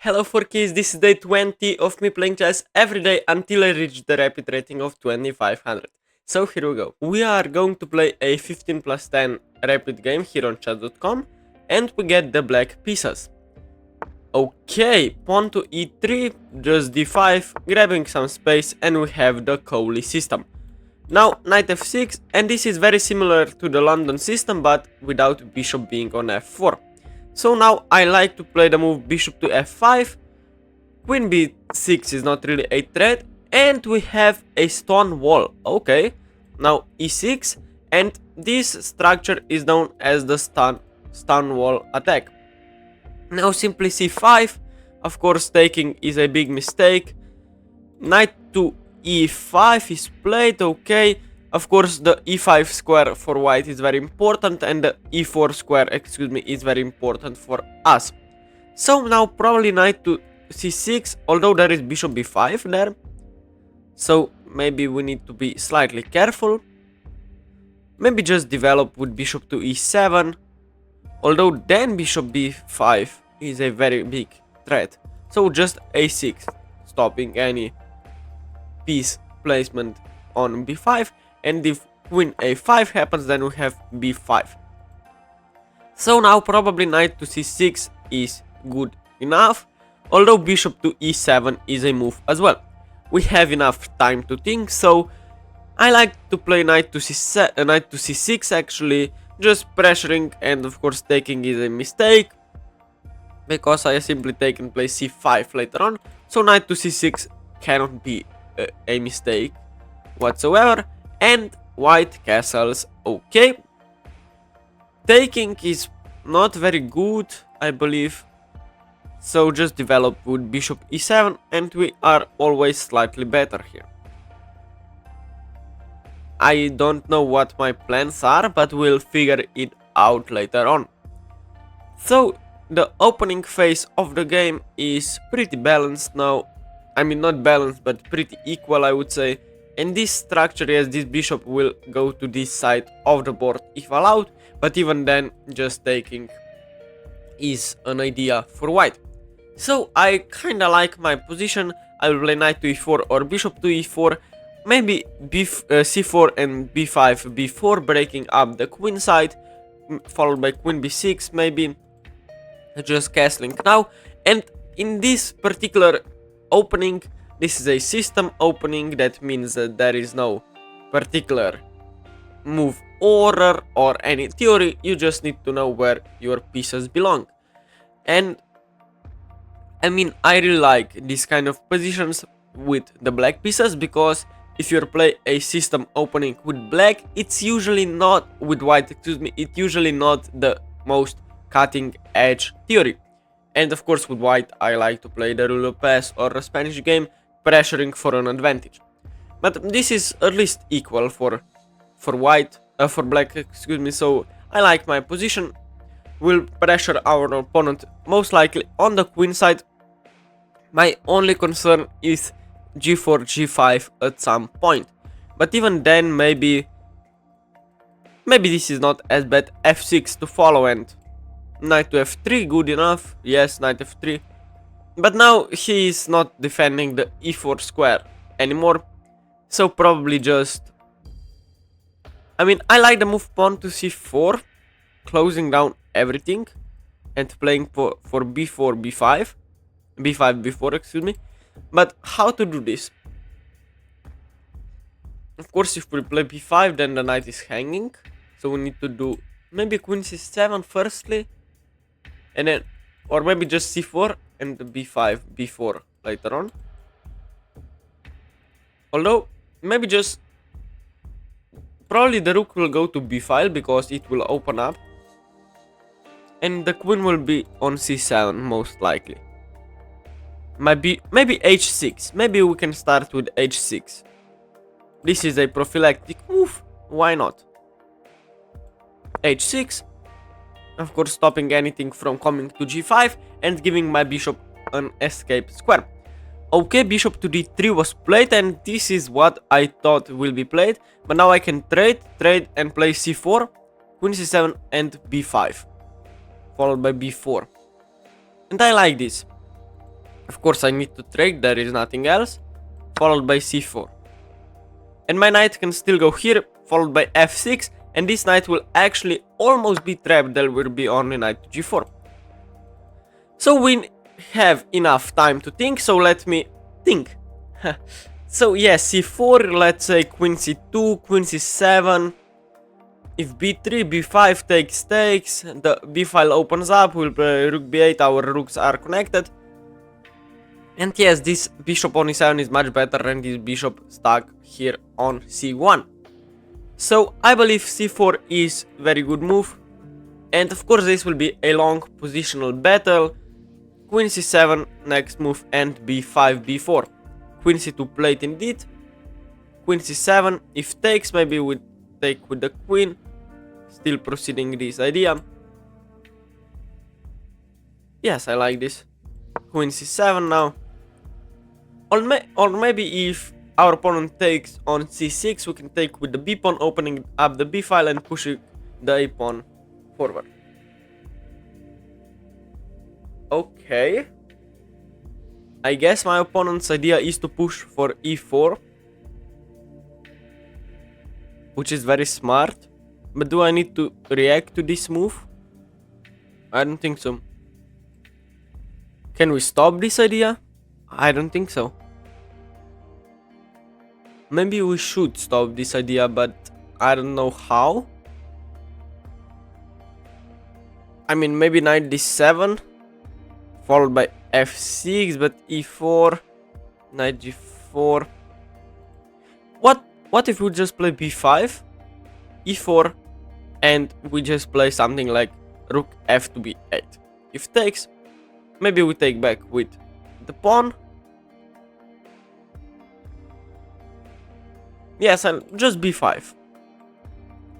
Hello 4Ks, this is day 20 of me playing chess every day until I reach the rapid rating of 2500. So here we go. We are going to play a 15 plus 10 rapid game here on chat.com and we get the black pieces. Okay, pawn to e3, just d5, grabbing some space, and we have the Colle system. Now knight f6, and this is very similar to the London system but without bishop being on f4. So now I like to play the move bishop to f5, queen b6 is not really a threat, and we have a Stonewall. Okay, now e6, and this structure is known as the Stonewall attack. Now simply c5, of course taking is a big mistake. Knight to e5 is played, okay. Of course the e5 square for white is very important and the e4 square, is very important for us. So now probably knight to c6, although there is bishop b5 there. So maybe we need to be slightly careful. Maybe just develop with bishop to e7. Although then bishop b5 is a very big threat. So just a6, stopping any piece placement on b5. And if queen a5 happens, then we have b5. So now probably knight to c6 is good enough. Although bishop to e7 is a move as well. We have enough time to think, so I like to play knight to c6 actually. Just pressuring, and of course taking is a mistake, because I simply take and play c5 later on. So knight to c6 cannot be a mistake whatsoever. And white castles, okay. Taking is not very good, I believe. So just develop with bishop e7 and we are always slightly better here. I don't know what my plans are, but we'll figure it out later on. So the opening phase of the game is pretty balanced now. I mean, not balanced, but pretty equal, I would say. And this structure, yes, this bishop will go to this side of the board if allowed, but even then, just taking is an idea for white. So I kinda like my position. I will play knight to e4 or bishop to e4, maybe c4 and b5, b4, breaking up the queen side, followed by queen b6, maybe just castling now. And in this particular opening, this is a system opening, that means that there is no particular move order or any theory, you just need to know where your pieces belong. And I mean, I really like these kind of positions with the black pieces, because if you play a system opening with black, it's usually not, with white, it's usually not the most cutting edge theory. And of course with white, I like to play the ruler pass or a Spanish game, pressuring for an advantage. But this is at least equal for black, so I like my position. We'll pressure our opponent most likely on the queen side. My only concern is g4, g5 at some point. But even then, maybe this is not as bad. f6 to follow and knight to f3, good enough. Yes, knight f3. But now he is not defending the e4 square anymore, so probably just... I mean, I like the move pawn to c4, closing down everything, and playing for b4, b5, b4, But how to do this? Of course, if we play b5, then the knight is hanging, so we need to do maybe queen c7 firstly, and then, or maybe just c4 and b5, b4 later on. Although, maybe just... probably the rook will go to b5 because it will open up. And the queen will be on c7 most likely. Maybe h6. Maybe we can start with h6. This is a prophylactic move. Why not? h6. Of course, stopping anything from coming to g5 and giving my bishop an escape square. Okay, bishop to d3 was played, and this is what I thought will be played. But now I can trade and play c4, queen c7 and b5, followed by b4. And I like this. Of course I need to trade, there is nothing else. Followed by c4. And my knight can still go here, followed by f6. And this knight will actually almost be trapped, there will be only knight to g4. So we have enough time to think, so let me think. So yes, c4, let's say queen c2, queen c7. If b3, b5 takes, the b file opens up, we'll play rook b8, our rooks are connected. And yes, this bishop on e7 is much better than this bishop stuck here on c1. So I believe c4 is very good move. And of course this will be a long positional battle. Queen c7, next move, and b5, b4. Queen c2 played indeed. Queen c7, if takes, maybe we take with the queen. Still proceeding this idea. Yes, I like this. Queen c7 now. Or maybe if our opponent takes on c6, we can take with the b pawn, opening up the b file and pushing the a pawn forward. Okay. I guess my opponent's idea is to push for e4, which is very smart. But do I need to react to this move? I don't think so. Can we stop this idea? I don't think so. Maybe we should stop this idea, but I don't know how. I mean, maybe knight d7, followed by f6, but e4, knight g4. What if we just play b5, e4, and we just play something like rook f to b8? If takes, maybe we take back with the pawn. Yes, I'll just b5.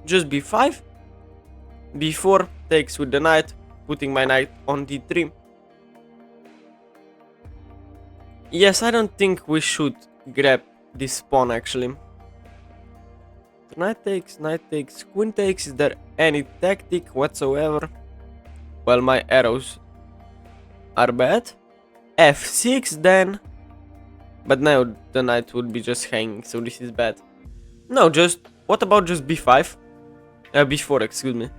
Just b5. b4 takes with the knight, putting my knight on d3. Yes, I don't think we should grab this pawn actually. Knight takes, queen takes. Is there any tactic whatsoever? Well, my arrows are bad. f6 then. But now the knight would be just hanging, so this is bad. No, what about just b5? b4, excuse me.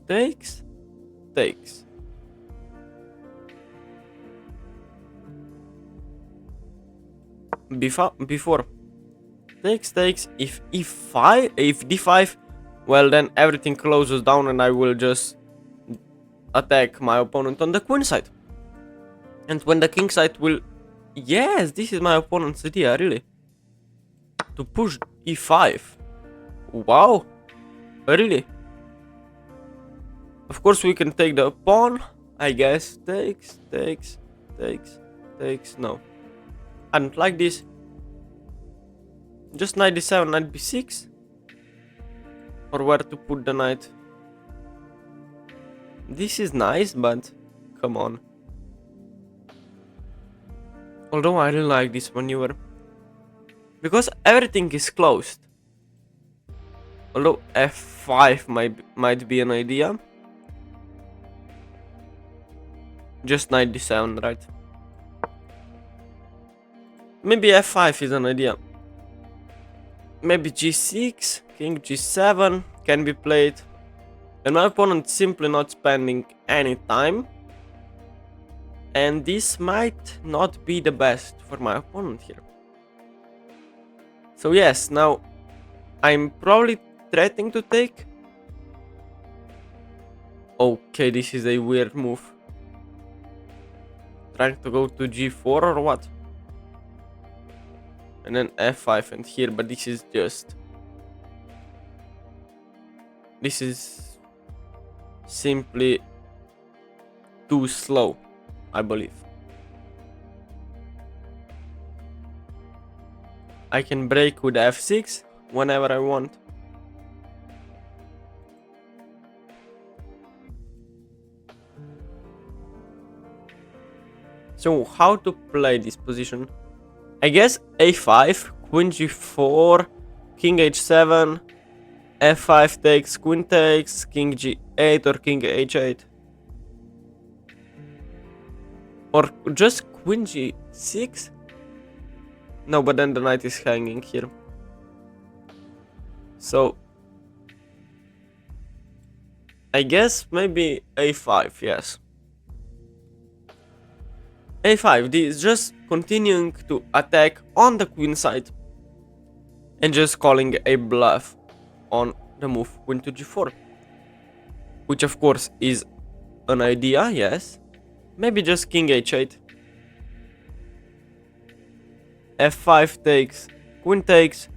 Takes. b4. Takes. If d5, well then everything closes down and I will just attack my opponent on the queen side. And when the king side will... Yes, this is my opponent's idea, really. To push e5. Wow. Really? Of course we can take the pawn, I guess. Takes. No. I don't like this. Just knight d7, knight b6. Or where to put the knight. This is nice, but come on. Although I really like this maneuver. Because everything is closed. Although f5 might be an idea. Just knight d7, right? Maybe f5 is an idea. Maybe g6, king g7 can be played. And my opponent simply not spending any time. And this might not be the best for my opponent here. So yes, now I'm probably threatening to take. Okay, this is a weird move. Trying to go to g4 or what? And then f5 and here, but this is just... This is simply too slow, I believe. I can break with f6 whenever I want. So how to play this position? I guess a5, queen g4, king h7, f5 takes, queen takes, king g8 or king h8. Or just queen g6? No, but then the knight is hanging here. So I guess maybe a5, yes. a5, this is just continuing to attack on the queen side. And just calling a bluff on the move queen to g4. Which of course is an idea, yes. Maybe just king h8. f5 takes, queen takes.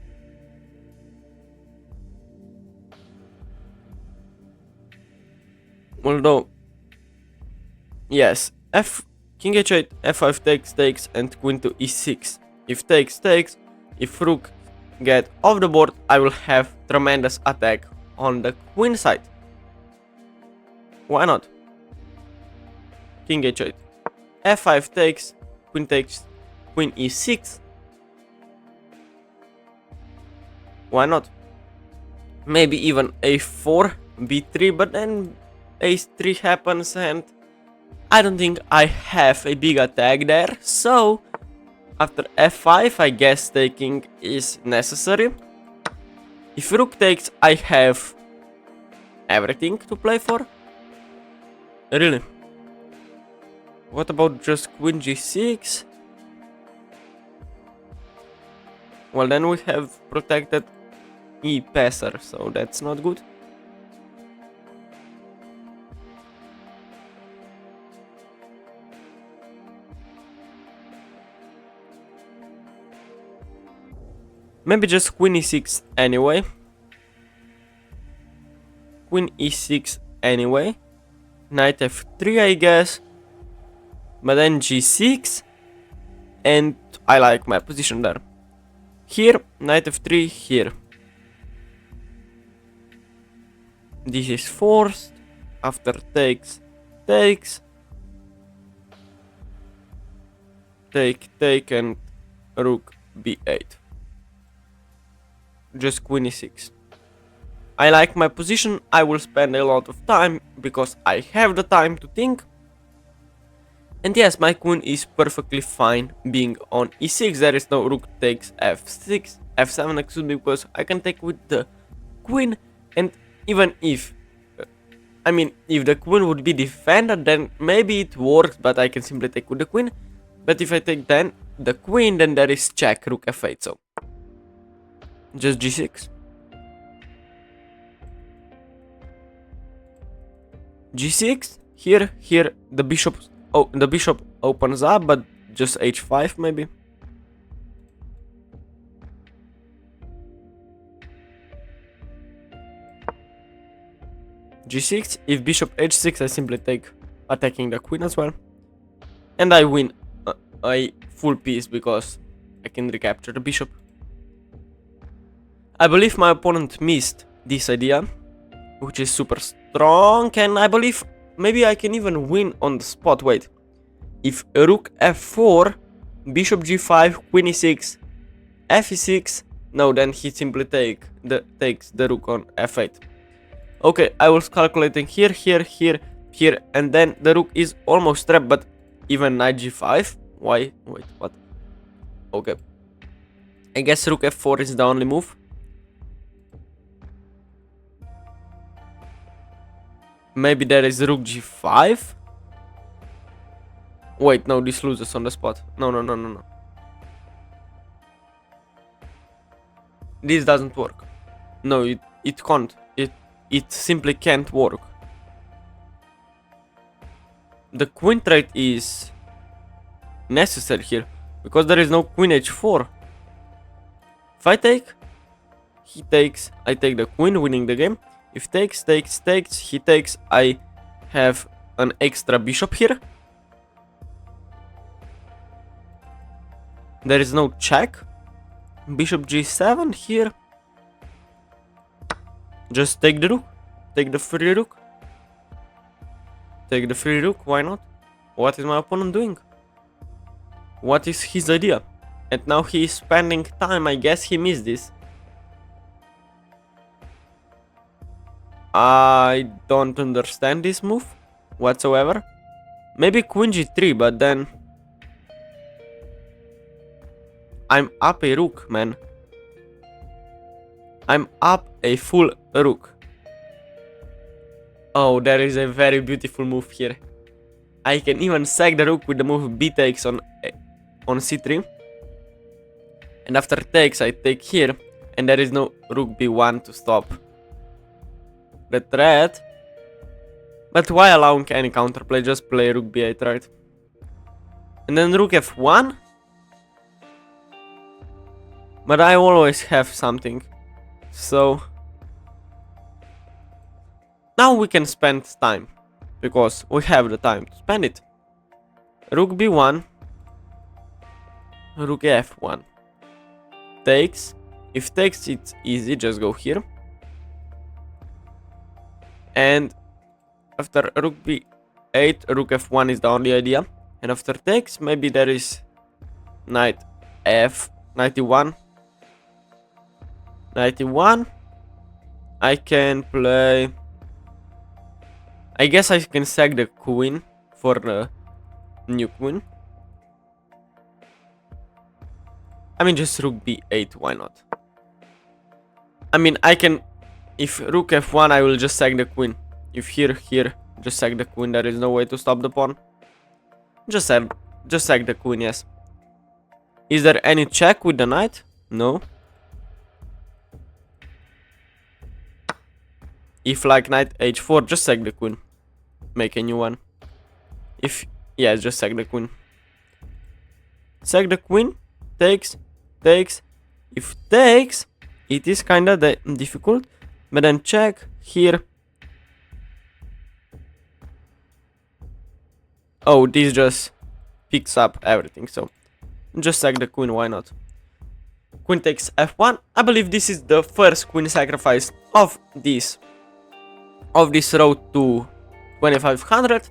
Although, yes, king h8, f5 takes, and queen to e6. If takes, if rook get off the board, I will have tremendous attack on the queen side. Why not? King h8, f5 takes, queen e6. Why not? Maybe even a4, b3, but then a3 happens and I don't think I have a big attack there. So after f5, I guess taking is necessary. If rook takes, I have everything to play for. Really. What about just queen g6? Well, then we have protected e-passer, so that's not good. Maybe just queen e6 anyway. Queen e6 anyway. Knight f3, I guess. But then g6. And I like my position there. Here, knight f3, here. This is forced. After takes. Take, and rook b8. Just queen e6. I like my position. I will spend a lot of time because I have the time to think. And yes, my queen is perfectly fine being on e6. There is no rook takes f6, f7, excuse me, because I can take with the queen. And even if, if the queen would be defended, then maybe it works, but I can simply take with the queen. But if I take then the queen, then there is check, rook f8, so just g6. g6, here, the bishop opens up, but just h5 maybe. g6, if bishop h6, I simply take attacking the queen as well. And I win a full piece because I can recapture the bishop. I believe my opponent missed this idea, which is super strong, and I believe maybe I can even win on the spot. Wait, if rook f4, bishop g5, queen e6, f e6, no, then he simply takes the rook on f8. Okay, I was calculating here, and then the rook is almost trapped, but even knight g5. Why? Wait, what? Okay, I guess rook f4 is the only move. Maybe there is rook g5. Wait, no, this loses on the spot. No. This doesn't work. No, it can't. It simply can't work. The queen trade is necessary here because there is no queen h4. If I take, he takes, I take the queen, winning the game. If takes, he takes, I have an extra bishop here. There is no check. Bishop g7 here. Just take the rook. Take the free rook. Take the free rook, why not? What is my opponent doing? What is his idea? And now he is spending time, I guess he missed this. I don't understand this move whatsoever. Maybe queen g3, but then I'm up a rook, man. I'm up a full rook. Oh, there is a very beautiful move here. I can even sack the rook with the move b takes on c3. And after takes, I take here. And there is no rook b1 to stop the threat. But why allowing any counterplay? Just play rook b8, right? And then rook f1. But I always have something. So now we can spend time. Because we have the time to spend it. Rook b1. Rook f1. Takes. If takes, it's easy, just go here. And after rook b8, rook f1 is the only idea. And after takes, maybe there is knight f, knight e1. Knight e1. I can play... I guess I can sack the queen for the new queen. I mean, just rook b8, why not? I mean, I can... If rook f1, I will just sack the queen. If here, just sack the queen, there is no way to stop the pawn. Just sack the queen, yes. Is there any check with the knight? No. If like knight h4, just sack the queen. Make a new one. If... yeah, just sack the queen. Sack the queen. Takes. Takes. If takes, it is kinda difficult. But then check here. Oh, this just picks up everything, so just sack the queen, why not? Queen takes f1. I believe this is the first queen sacrifice of this road to 2500.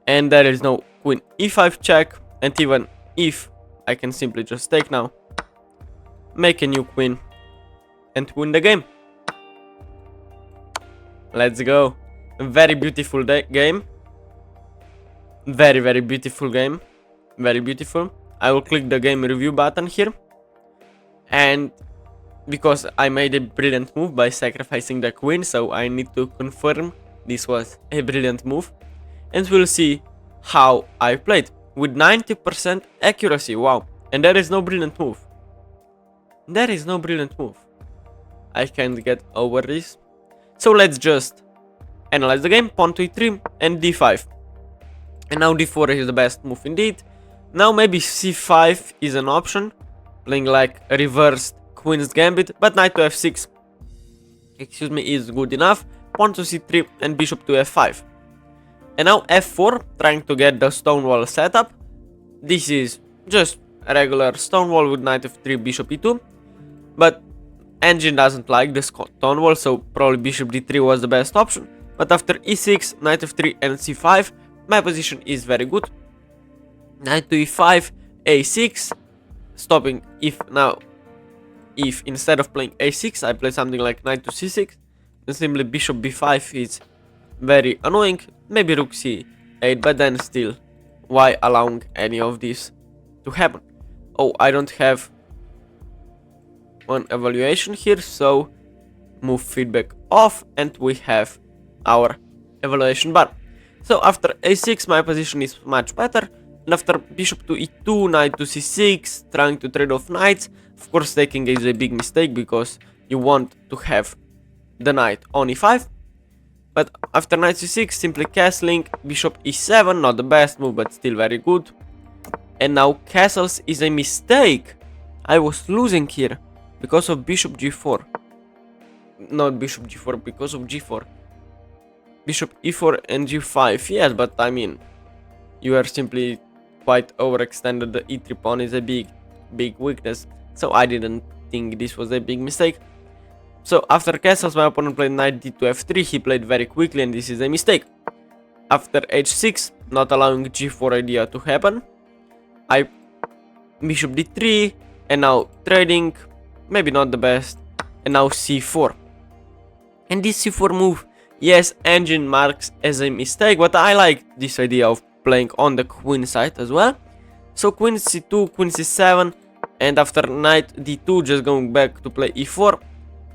And there is no queen e5 check, and even if I can simply just take now, make a new queen, and win the game. Let's go. A very beautiful game. Very, very beautiful game. Very beautiful. I will click the game review button here. And because I made a brilliant move by sacrificing the queen, so I need to confirm this was a brilliant move. And we'll see how I played. With 90% accuracy, wow. And there is no brilliant move. There is no brilliant move. I can't get over this. So let's just analyze the game. Pawn to e3 and d5. And now d4 is the best move indeed. Now maybe c5 is an option. Playing like a reversed queen's gambit. But knight to f6, excuse me, is good enough. Pawn to c3 and bishop to f5. And now f4, trying to get the Stonewall setup. This is just a regular Stonewall with knight f3, bishop e2. But engine doesn't like the Stonewall, so probably bishop d3 was the best option. But after e6, knight f3 and c5, my position is very good. Knight to e5, a6, stopping if instead of playing a6, I play something like knight to c6, then simply bishop b5 is very annoying. Maybe rook c8, but then still, why allowing any of this to happen? Oh, I don't have one evaluation here, so move feedback off, and we have our evaluation bar. So after a6, my position is much better. And after bishop to e2, knight to c6, trying to trade off knights. Of course, taking is a big mistake because you want to have the knight on e5. But after knight c6, simply castling, bishop e7, not the best move, but still very good. And now castles is a mistake. I was losing here because of bishop g4. Not bishop g4, because of g4. Bishop e4 and g5, yes, but I mean, you are simply quite overextended. The e3 pawn is a big weakness, so I didn't think this was a big mistake. So after castles, my opponent played knight d to f3, he played very quickly, and this is a mistake. After h6, not allowing g4 idea to happen, I bishop d3, and now trading, maybe not the best, and now c4. And this c4 move Yes, engine marks as a mistake, but I like this idea of playing on the queen side as well. So queen c2, queen c7, and after knight d2, just going back to play e4,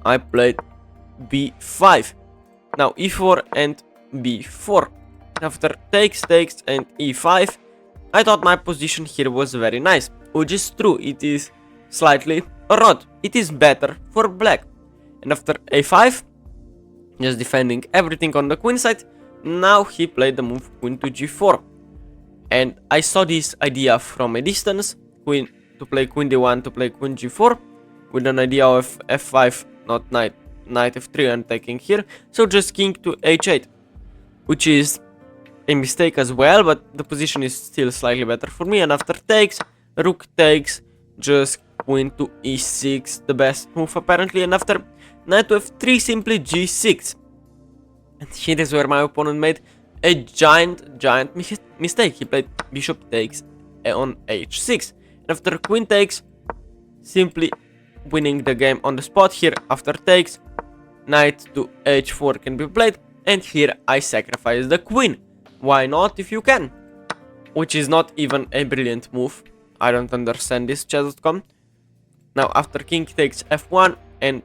I played b5. Now e4 and b4. After takes, takes, and e5, I thought my position here was very nice, which is true, it is slightly odd. It is better for black. And after a5, just defending everything on the queen side, now he played the move queen to g4. And I saw this idea from a distance, queen to play queen d1 to play queen g4, with an idea of f5, not knight, knight f3 and taking here, so just king to h8, which is a mistake as well, but the position is still slightly better for me. And after takes, rook takes, just queen to e6, the best move apparently, and after knight to f3, simply g6. And here is where my opponent made a giant mistake. He played bishop takes on h6, and after queen takes, simply winning the game on the spot. Here after takes, knight to h4 can be played, and here I sacrifice the queen. Why not if you can? Which is not even a brilliant move. I don't understand this, chess.com. Now after king takes f1 and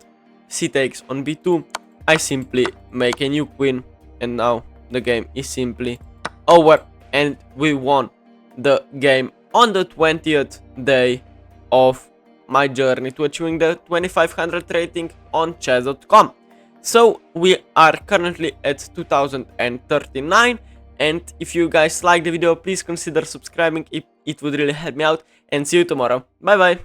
c takes on b2, I simply make a new queen, and now the game is simply over, and we won the game on the 20th day of my journey to achieving the 2500 rating on chess.com. So we are currently at 2039, and if you guys like the video, please consider subscribing, it would really help me out, and see you tomorrow. Bye bye.